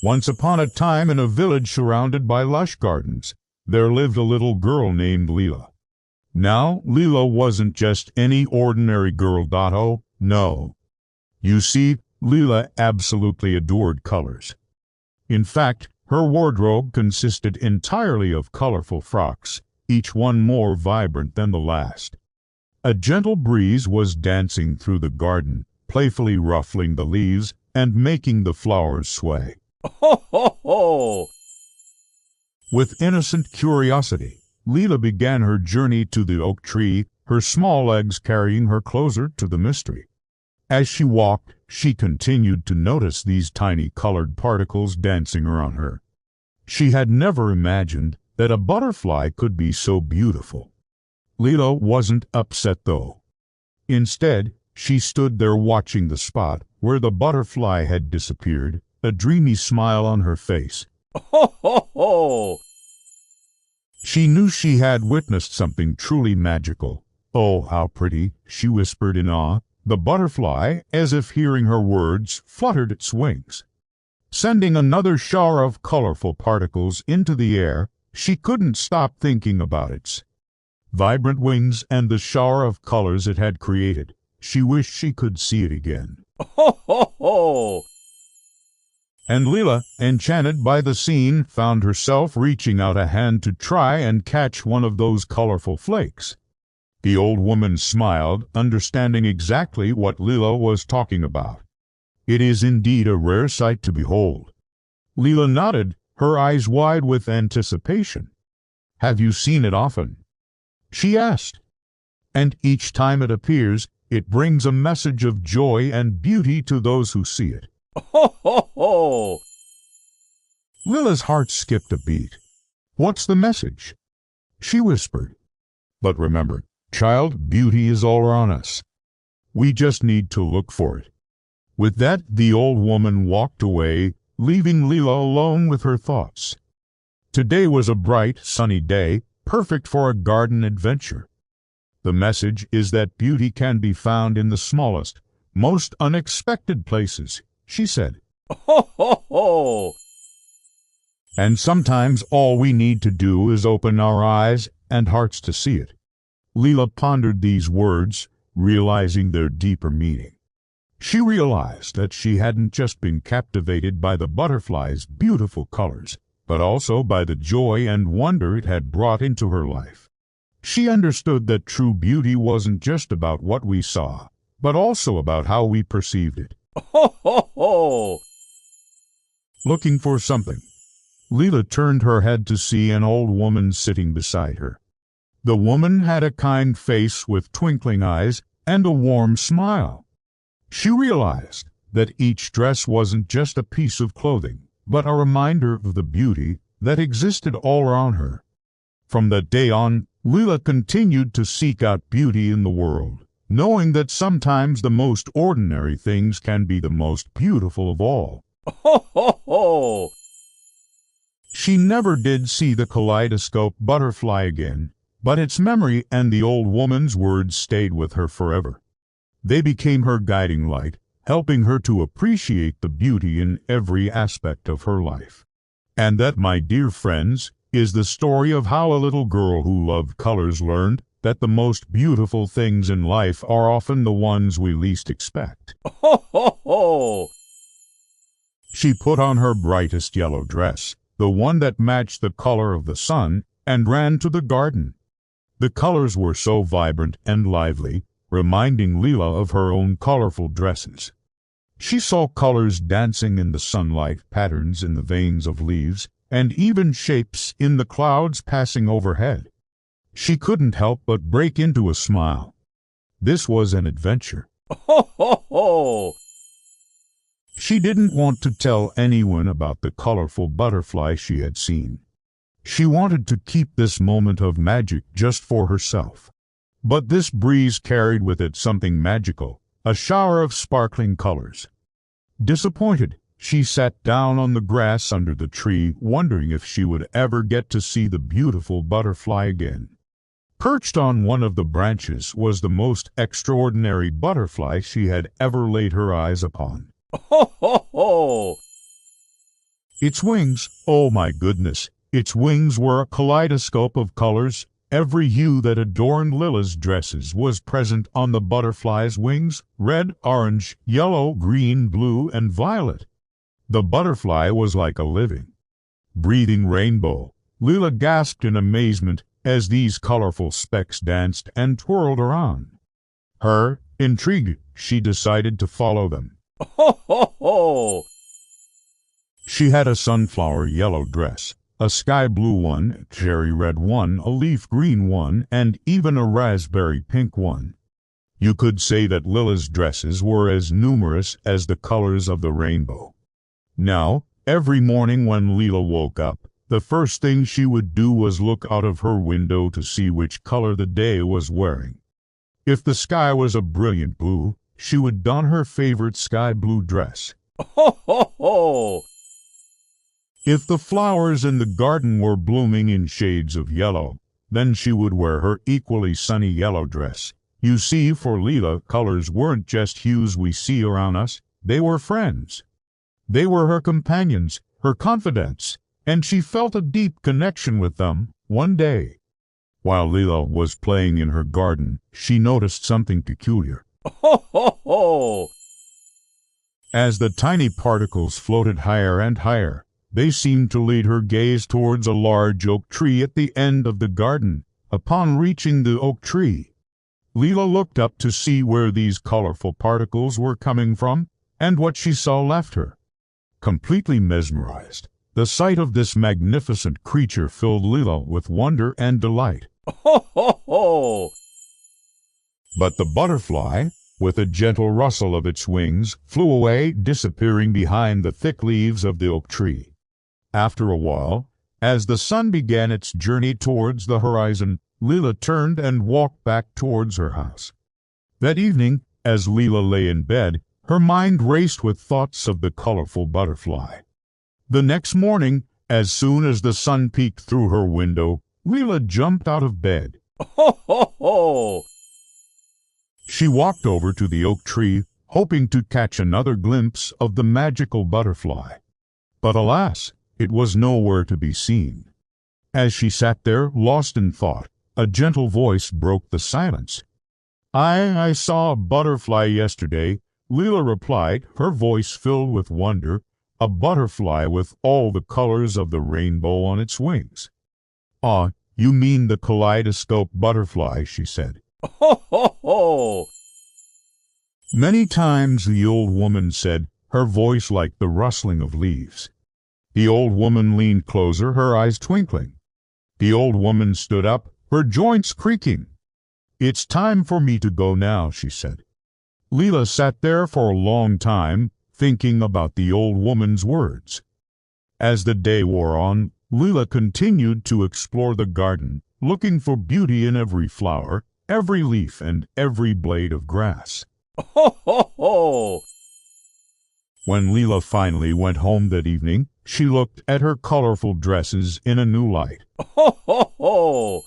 Once upon a time, in a village surrounded by lush gardens, there lived a little girl named Lila. Now, Lila wasn't just any ordinary girl, Dotto. No. You see, Lila absolutely adored colors. In fact, her wardrobe consisted entirely of colorful frocks, each one more vibrant than the last. A gentle breeze was dancing through the garden, playfully ruffling the leaves and making the flowers sway. Ho, ho, ho! With innocent curiosity, Lila began her journey to the oak tree, her small legs carrying her closer to the mystery. As she walked, she continued to notice these tiny colored particles dancing around her. She had never imagined that a butterfly could be so beautiful. Lila wasn't upset, though. Instead, she stood there watching the spot where the butterfly had disappeared, a dreamy smile on her face. Ho, ho, ho! She knew she had witnessed something truly magical. "Oh, how pretty," she whispered in awe. The butterfly, as if hearing her words, fluttered its wings, sending another shower of colorful particles into the air. She couldn't stop thinking about its vibrant wings and the shower of colors it had created. She wished she could see it again. Ho, ho, ho! And Lila, enchanted by the scene, found herself reaching out a hand to try and catch one of those colorful flakes. The old woman smiled, understanding exactly what Lila was talking about. "It is indeed a rare sight to behold." Lila nodded, her eyes wide with anticipation. "Have you seen it often?" she asked. "And each time it appears, it brings a message of joy and beauty to those who see it." Ho, ho, ho! Lila's heart skipped a beat. "What's the message?" she whispered. "But remember, child, beauty is all around us. We just need to look for it." With that, the old woman walked away, leaving Lila alone with her thoughts. Today was a bright, sunny day, perfect for a garden adventure. The message is that beauty can be found in the smallest, most unexpected places, she said. Ho, ho, ho! And sometimes all we need to do is open our eyes and hearts to see it. Lila pondered these words, realizing their deeper meaning. She realized that she hadn't just been captivated by the butterfly's beautiful colors, but also by the joy and wonder it had brought into her life. She understood that true beauty wasn't just about what we saw, but also about how we perceived it. Ho, ho, ho! Looking for something, Lila turned her head to see an old woman sitting beside her. The woman had a kind face with twinkling eyes and a warm smile. She realized that each dress wasn't just a piece of clothing, but a reminder of the beauty that existed all around her. From that day on, Lila continued to seek out beauty in the world, knowing that sometimes the most ordinary things can be the most beautiful of all. Ho, ho, ho! She never did see the kaleidoscope butterfly again, but its memory and the old woman's words stayed with her forever. They became her guiding light, helping her to appreciate the beauty in every aspect of her life. And that, my dear friends, is the story of how a little girl who loved colors learned that the most beautiful things in life are often the ones we least expect. Ho, ho, ho! She put on her brightest yellow dress, the one that matched the color of the sun, and ran to the garden. The colors were so vibrant and lively, reminding Lila of her own colorful dresses. She saw colors dancing in the sunlight, patterns in the veins of leaves, and even shapes in the clouds passing overhead. She couldn't help but break into a smile. This was an adventure. Ho, ho, ho! She didn't want to tell anyone about the colorful butterfly she had seen. She wanted to keep this moment of magic just for herself. But this breeze carried with it something magical, a shower of sparkling colors. Disappointed, she sat down on the grass under the tree, wondering if she would ever get to see the beautiful butterfly again. Perched on one of the branches was the most extraordinary butterfly she had ever laid her eyes upon. Ho, ho, ho! Its wings, oh my goodness, its wings were a kaleidoscope of colors. Every hue that adorned Lila's dresses was present on the butterfly's wings: red, orange, yellow, green, blue, and violet. The butterfly was like a living, breathing rainbow. Lila gasped in amazement as these colorful specks danced and twirled around her. Intrigued, she decided to follow them. Ho, ho, ho! She had a sunflower yellow dress, a sky blue one, a cherry red one, a leaf green one, and even a raspberry pink one. You could say that Lila's dresses were as numerous as the colors of the rainbow. Now, every morning when Lila woke up, the first thing she would do was look out of her window to see which color the day was wearing. If the sky was a brilliant blue, she would don her favorite sky blue dress. Ho, ho, ho! If the flowers in the garden were blooming in shades of yellow, then she would wear her equally sunny yellow dress. You see, for Lila, colors weren't just hues we see around us, they were friends. They were her companions, her confidants, and she felt a deep connection with them. One day, while Lila was playing in her garden, she noticed something peculiar. Ho, ho, ho! As the tiny particles floated higher and higher, they seemed to lead her gaze towards a large oak tree at the end of the garden. Upon reaching the oak tree, Lila looked up to see where these colorful particles were coming from, and what she saw left her completely mesmerized. The sight of this magnificent creature filled Lila with wonder and delight. Ho, ho, ho! But the butterfly, with a gentle rustle of its wings, flew away, disappearing behind the thick leaves of the oak tree. After a while, as the sun began its journey towards the horizon, Lila turned and walked back towards her house. That evening, as Lila lay in bed, her mind raced with thoughts of the colorful butterfly. The next morning, as soon as the sun peeked through her window, Lila jumped out of bed. Ho, ho, ho! She walked over to the oak tree, hoping to catch another glimpse of the magical butterfly. But alas, it was nowhere to be seen. As she sat there, lost in thought, a gentle voice broke the silence. I saw a butterfly yesterday," Lila replied, her voice filled with wonder. "A butterfly with all the colors of the rainbow on its wings." "Ah, you mean the kaleidoscope butterfly," she said. Ho, ho, ho! Many times the old woman said, her voice like the rustling of leaves. The old woman leaned closer, her eyes twinkling. The old woman stood up, her joints creaking. "It's time for me to go now," she said. Lila sat there for a long time, thinking about the old woman's words. As the day wore on, Lila continued to explore the garden, looking for beauty in every flower, every leaf, and every blade of grass. Ho, ho, ho! When Lila finally went home that evening, she looked at her colorful dresses in a new light. Ho, ho, ho!